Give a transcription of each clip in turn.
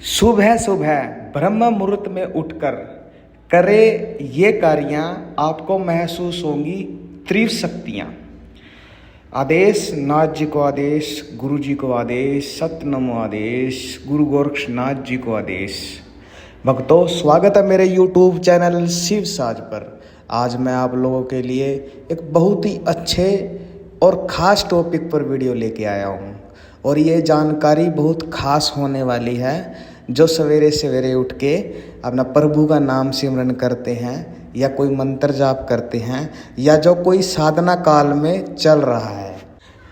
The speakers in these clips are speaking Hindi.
सुबह सुबह ब्रह्म मुहूर्त में उठकर करे ये कार्यां, आपको महसूस होंगी तीव्र शक्तियाँ। आदेश नाथ जी को आदेश, गुरु जी को आदेश, सत्य नमो आदेश, गुरु गोरक्षनाथ जी को आदेश। भक्तों, स्वागत है मेरे YouTube चैनल शिव साज पर। आज मैं आप लोगों के लिए एक बहुत ही अच्छे और ख़ास टॉपिक पर वीडियो लेके आया हूँ और ये जानकारी बहुत ख़ास होने वाली है। जो सवेरे सवेरे उठ के अपना प्रभु का नाम सिमरन करते हैं या कोई मंत्र जाप करते हैं या जो कोई साधना काल में चल रहा है,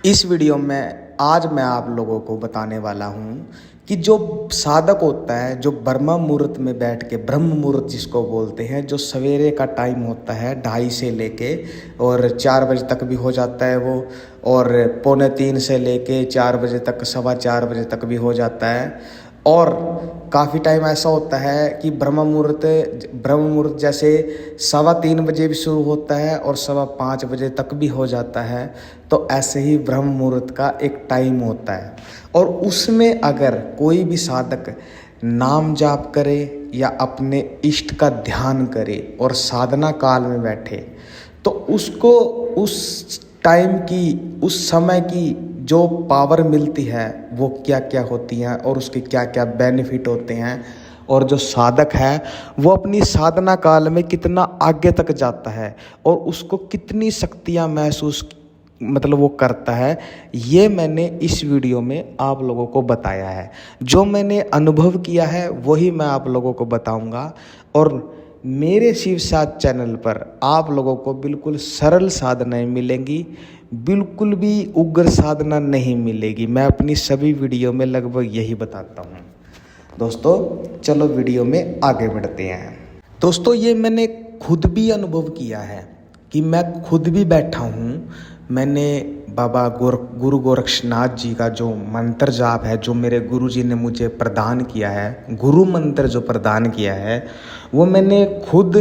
इस वीडियो में आज मैं आप लोगों को बताने वाला हूँ कि जो साधक होता है, जो ब्रह्म मुहूर्त में बैठ के, ब्रह्म मुहूर्त जिसको बोलते हैं, जो सवेरे का टाइम होता है 2:30 से लेके और 4 बजे तक भी हो जाता है वो, और 2:45 से लेके 4 बजे तक, 4:15 बजे तक भी हो जाता है। और काफ़ी टाइम ऐसा होता है कि ब्रह्म मुहूर्त जैसे 3:15 बजे भी शुरू होता है और 5:15 बजे तक भी हो जाता है। तो ऐसे ही ब्रह्म मुहूर्त का एक टाइम होता है और उसमें अगर कोई भी साधक नाम जाप करे या अपने इष्ट का ध्यान करे और साधना काल में बैठे, तो उसको उस टाइम की, उस समय की जो पावर मिलती है वो क्या क्या होती हैं और उसके क्या क्या बेनिफिट होते हैं, और जो साधक है वो अपनी साधना काल में कितना आगे तक जाता है और उसको कितनी शक्तियाँ महसूस वो करता है, ये मैंने इस वीडियो में आप लोगों को बताया है। जो मैंने अनुभव किया है वही मैं आप लोगों को बताऊंगा। और मेरे शिव साज चैनल पर आप लोगों को बिल्कुल सरल साधनाएं मिलेंगी, बिल्कुल भी उग्र साधना नहीं मिलेगी। मैं अपनी सभी वीडियो में लगभग यही बताता हूँ। दोस्तों, चलो वीडियो में आगे बढ़ते हैं। दोस्तों, ये मैंने खुद भी अनुभव किया है कि मैं खुद भी बैठा हूँ। मैंने बाबा गुरु गोरक्षनाथ जी का जो मंत्र जाप है, जो मेरे गुरु जी ने मुझे प्रदान किया है, गुरु मंत्र जो प्रदान किया है, वो मैंने खुद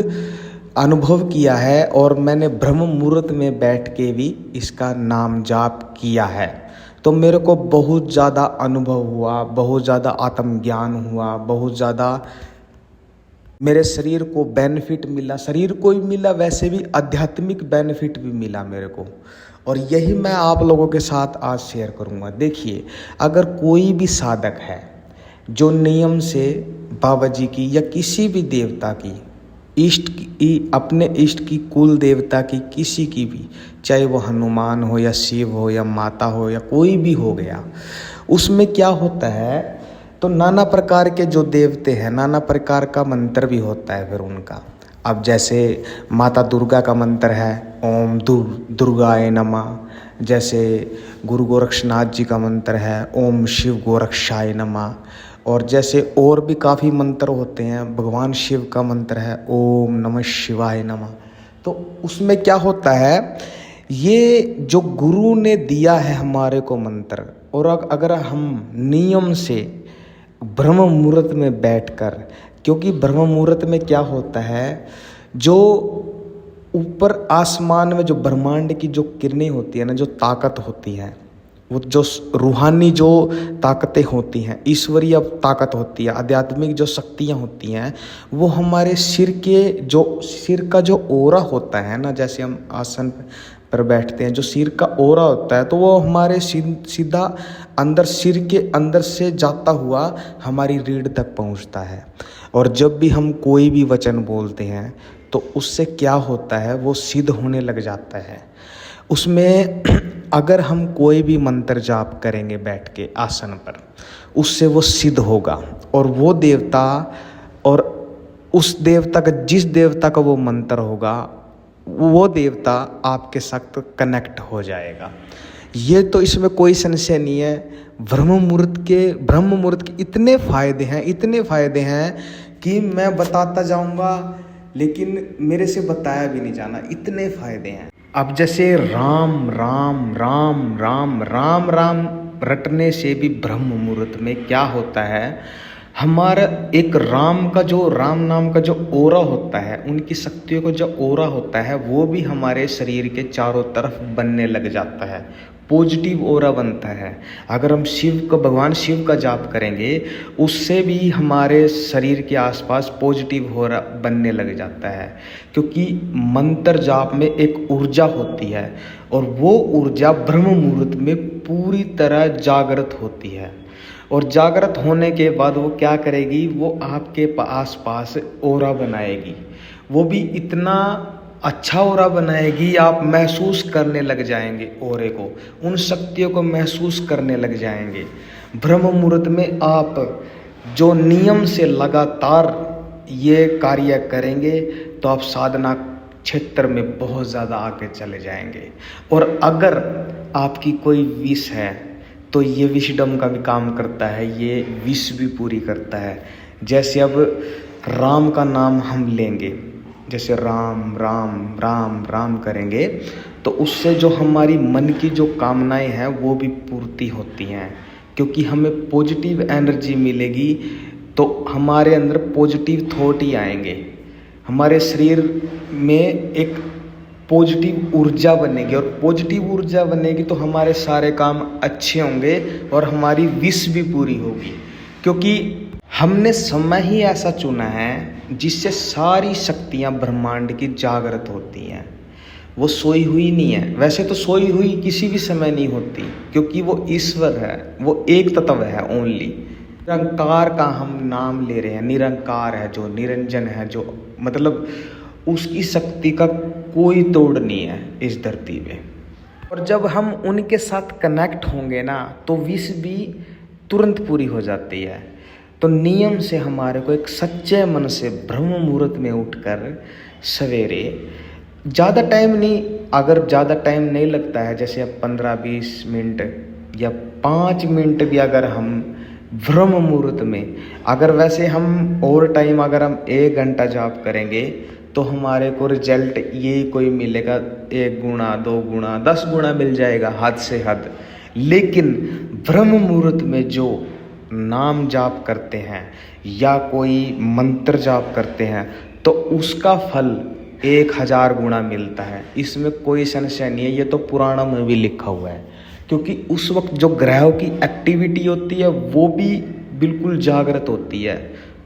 अनुभव किया है और मैंने ब्रह्म मुहूर्त में बैठ के भी इसका नाम जाप किया है। तो मेरे को बहुत ज़्यादा अनुभव हुआ, बहुत ज़्यादा आत्मज्ञान हुआ, बहुत ज़्यादा मेरे शरीर को बेनिफिट मिला, शरीर को ही मिला, वैसे भी आध्यात्मिक बेनिफिट भी मिला मेरे को। और यही मैं आप लोगों के साथ आज शेयर करूंगा। देखिए, अगर कोई भी साधक है जो नियम से बाबा जी की या किसी भी देवता की, इष्ट की, अपने इष्ट की, कुल देवता की, किसी की भी, चाहे वो हनुमान हो या शिव हो या माता हो या कोई भी हो गया, उसमें क्या होता है, तो नाना प्रकार के जो देवते हैं, नाना प्रकार का मंत्र भी होता है फिर उनका। अब जैसे माता दुर्गा का मंत्र है ओम दुर्गाय नमः, जैसे गुरु गोरक्षनाथ जी का मंत्र है ओम शिव गोरक्षाय नमः, और जैसे और भी काफ़ी मंत्र होते हैं। भगवान शिव का मंत्र है ओम नमः शिवाय नमः। तो उसमें क्या होता है, ये जो गुरु ने दिया है हमारे को मंत्र, और अगर हम नियम से ब्रह्म मुहूर्त में बैठकर, क्योंकि ब्रह्म मुहूर्त में क्या होता है, जो ऊपर आसमान में जो ब्रह्मांड की जो किरणें होती है ना, जो ताकत होती है, वो जो रूहानी जो ताकतें होती हैं, ईश्वरीय ताकत होती है, आध्यात्मिक जो शक्तियाँ होती हैं, वो हमारे सिर का जो ओरा होता है ना, जैसे हम आसन पर बैठते हैं, जो सिर का ओरा होता है, तो वो हमारे सीधा अंदर, सिर के अंदर से जाता हुआ हमारी रीढ़ तक पहुंचता है। और जब भी हम कोई भी वचन बोलते हैं तो उससे क्या होता है, वो सिद्ध होने लग जाता है। उसमें अगर हम कोई भी मंत्र जाप करेंगे बैठ के आसन पर, उससे वो सिद्ध होगा, और वो देवता, और उस देवता का, जिस देवता का वो मंत्र होगा, वो देवता आपके साथ कनेक्ट हो जाएगा। ये तो इसमें कोई संशय नहीं है। ब्रह्म मुहूर्त के इतने फ़ायदे हैं कि मैं बताता जाऊंगा, लेकिन मेरे से बताया भी नहीं जाना, इतने फ़ायदे हैं। अब जैसे राम राम राम राम राम राम रटने से भी ब्रह्म मुहूर्त में क्या होता है, हमारा एक राम नाम का जो ओरा होता है, उनकी शक्तियों का जो ओरा होता है, वो भी हमारे शरीर के चारों तरफ बनने लग जाता है। पॉजिटिव ऑरा बनता है। अगर हम भगवान शिव का जाप करेंगे, उससे भी हमारे शरीर के आसपास पॉजिटिव ऑरा बनने लग जाता है, क्योंकि मंत्र जाप में एक ऊर्जा होती है और वो ऊर्जा ब्रह्म मुहूर्त में पूरी तरह जागृत होती है। और जागृत होने के बाद वो क्या करेगी, वो आपके आसपास ऑरा बनाएगी। वो भी इतना अच्छा ऑरा बनाएगी, आप महसूस करने लग जाएंगे ऑरे को, उन शक्तियों को महसूस करने लग जाएंगे। ब्रह्म मुहूर्त में आप जो नियम से लगातार ये कार्य करेंगे तो आप साधना क्षेत्र में बहुत ज़्यादा आगे चले जाएंगे। और अगर आपकी कोई विश है तो ये विशडम का भी काम करता है, ये विश भी पूरी करता है। जैसे अब राम का नाम हम लेंगे, जैसे राम राम राम राम करेंगे तो उससे जो हमारी मन की जो कामनाएं हैं वो भी पूर्ति होती हैं, क्योंकि हमें पॉजिटिव एनर्जी मिलेगी तो हमारे अंदर पॉजिटिव थॉट ही आएंगे, हमारे शरीर में एक पॉजिटिव ऊर्जा बनेगी। और पॉजिटिव ऊर्जा बनेगी तो हमारे सारे काम अच्छे होंगे और हमारी विश भी पूरी होगी, क्योंकि हमने समय ही ऐसा चुना है जिससे सारी शक्तियां ब्रह्मांड की जागृत होती हैं। वो सोई हुई नहीं है, वैसे तो सोई हुई किसी भी समय नहीं होती, क्योंकि वो ईश्वर है, वो एक तत्व है ओनली। निरंकार का हम नाम ले रहे हैं, निरंकार है जो, निरंजन है जो, मतलब उसकी शक्ति का कोई तोड़ नहीं है इस धरती पे। और जब हम उनके साथ कनेक्ट होंगे ना तो विश भी तुरंत पूरी हो जाती है। तो नियम से हमारे को एक सच्चे मन से ब्रह्म मुहूर्त में उठकर सवेरे, ज़्यादा टाइम नहीं, अगर ज़्यादा टाइम नहीं लगता है, जैसे अब 15-20 मिनट या 5 मिनट भी अगर हम ब्रह्म मुहूर्त में, अगर वैसे हम और टाइम अगर हम 1 घंटा जाप करेंगे तो हमारे को रिजल्ट यही कोई मिलेगा, 1 गुना 2 गुना 10 गुना मिल जाएगा, हद से हद। लेकिन ब्रह्म मुहूर्त में जो नाम जाप करते हैं या कोई मंत्र जाप करते हैं तो उसका फल 1000 गुना मिलता है, इसमें कोई संशय नहीं है। ये तो पुराणों में भी लिखा हुआ है, क्योंकि उस वक्त जो ग्रहों की एक्टिविटी होती है वो भी बिल्कुल जागृत होती है।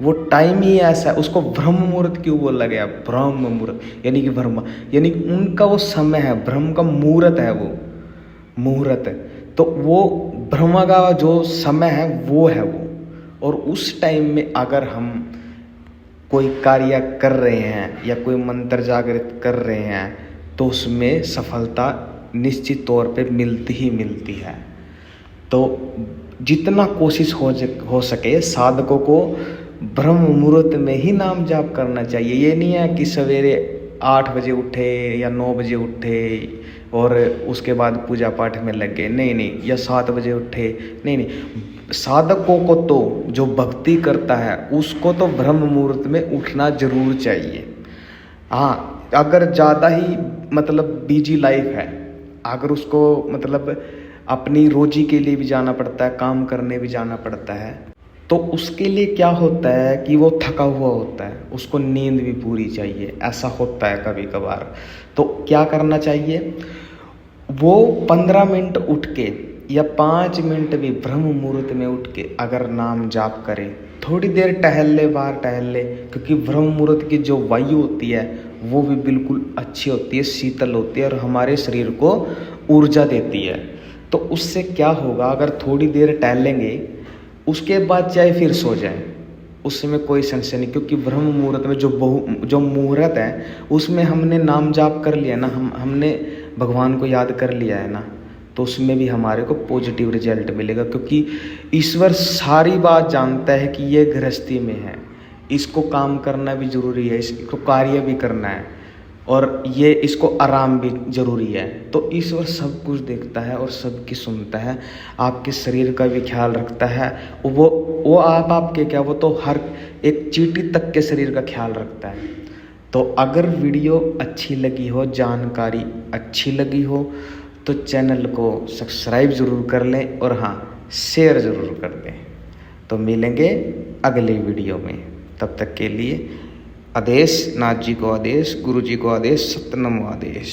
वो टाइम ही ऐसा है, उसको ब्रह्म मुहूर्त क्यों बोला गया, ब्रह्म मुहूर्त यानी कि ब्रह्म, यानी उनका वो समय है, ब्रह्म का मुहूर्त है वो मुहूर्त, तो वो ब्रह्म का जो समय है वो है वो। और उस टाइम में अगर हम कोई कार्य कर रहे हैं या कोई मंत्र जागृत कर रहे हैं तो उसमें सफलता निश्चित तौर पे मिलती ही मिलती है। तो जितना कोशिश हो सके साधकों को ब्रह्म मुहूर्त में ही नाम जाप करना चाहिए। ये नहीं है कि सवेरे 8 बजे उठे या 9 बजे उठे और उसके बाद पूजा पाठ में लग गए, नहीं, या 7 बजे उठे, नहीं। साधकों को तो जो भक्ति करता है उसको तो ब्रह्म मुहूर्त में उठना जरूर चाहिए। हाँ, अगर ज़्यादा ही मतलब बिजी लाइफ है, अगर उसको मतलब अपनी रोजी के लिए भी जाना पड़ता है, काम करने भी जाना पड़ता है, तो उसके लिए क्या होता है कि वो थका हुआ होता है, उसको नींद भी पूरी चाहिए, ऐसा होता है कभी कभार। तो क्या करना चाहिए, वो 15 मिनट उठ के या 5 मिनट भी ब्रह्म मुहूर्त में उठ के अगर नाम जाप करे, थोड़ी देर टहल ले, बाहर टहल ले, क्योंकि ब्रह्म मुहूर्त की जो वायु होती है वो भी बिल्कुल अच्छी होती है, शीतल होती है और हमारे शरीर को ऊर्जा देती है। तो उससे क्या होगा, अगर थोड़ी देर टहलेंगे उसके बाद चाहे फिर सो जाए, उसमें कोई संशय नहीं, क्योंकि ब्रह्म मुहूर्त में जो मुहूर्त है उसमें हमने नाम जाप कर लिया ना, हमने भगवान को याद कर लिया है ना, तो उसमें भी हमारे को पॉजिटिव रिजल्ट मिलेगा। क्योंकि ईश्वर सारी बात जानता है कि ये गृहस्थी में है, इसको काम करना भी जरूरी है, इसको कार्य भी करना है और ये इसको आराम भी जरूरी है। तो ईश्वर सब कुछ देखता है और सबकी सुनता है, आपके शरीर का भी ख्याल रखता है। वो आपके क्या, वो तो हर एक चींटी तक के शरीर का ख्याल रखता है। तो अगर वीडियो अच्छी लगी हो, जानकारी अच्छी लगी हो तो चैनल को सब्सक्राइब ज़रूर कर लें और हाँ, शेयर ज़रूर कर दें। तो मिलेंगे अगले वीडियो में, तब तक के लिए आदेश, नाथ जी को आदेश, गुरु जी को आदेश, सतनम आदेश।